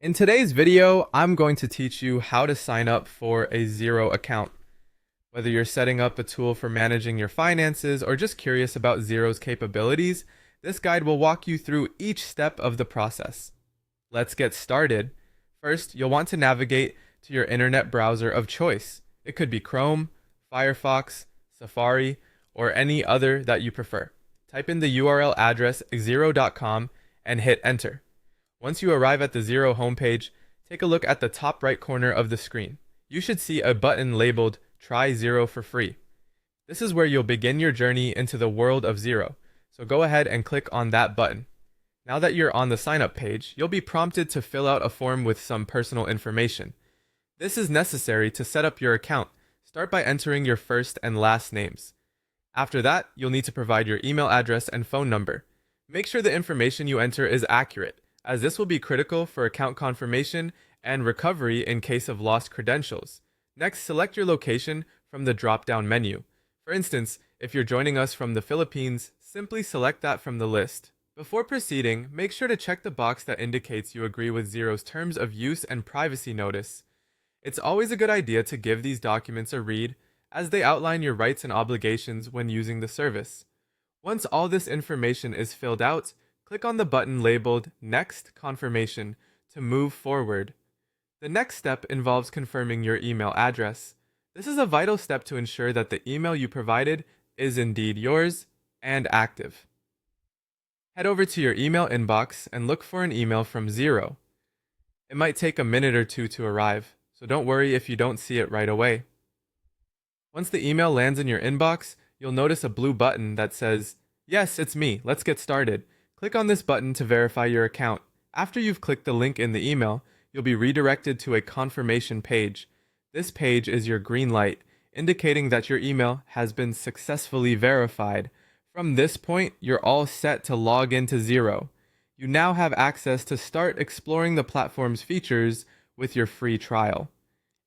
In today's video, I'm going to teach you how to sign up for a Xero account. Whether you're setting up a tool for managing your finances or just curious about Xero's capabilities, this guide will walk you through each step of the process. Let's get started. First, you'll want to navigate to your internet browser of choice. It could be Chrome, Firefox, Safari, or any other that you prefer. Type in the URL address xero.com and hit enter. Once you arrive at the Xero homepage, take a look at the top right corner of the screen. You should see a button labeled Try Xero for free. This is where you'll begin your journey into the world of Xero, so go ahead and click on that button. Now that you're on the sign up page, you'll be prompted to fill out a form with some personal information. This is necessary to set up your account. Start by entering your first and last names. After that, you'll need to provide your email address and phone number. Make sure the information you enter is accurate, as this will be critical for account confirmation and recovery in case of lost credentials. Next, select your location from the drop-down menu. For instance, if you're joining us from the Philippines, simply select that from the list. Before proceeding, make sure to check the box that indicates you agree with Xero's terms of use and privacy notice. It's always a good idea to give these documents a read, as they outline your rights and obligations when using the service. Once all this information is filled out, click on the button labeled Next Confirmation to move forward. The next step involves confirming your email address. This is a vital step to ensure that the email you provided is indeed yours and active. Head over to your email inbox and look for an email from Xero. It might take a minute or two to arrive, so don't worry if you don't see it right away. Once the email lands in your inbox, you'll notice a blue button that says, "Yes, it's me, let's get started." Click on this button to verify your account. After you've clicked the link in the email, you'll be redirected to a confirmation page. This page is your green light, indicating that your email has been successfully verified. From this point, you're all set to log into Xero. You now have access to start exploring the platform's features with your free trial.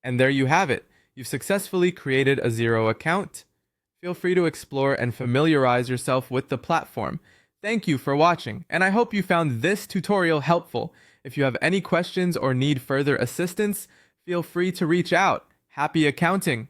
And there you have it. You've successfully created a Xero account. Feel free to explore and familiarize yourself with the platform. Thank you for watching, and I hope you found this tutorial helpful. If you have any questions or need further assistance, feel free to reach out. Happy accounting!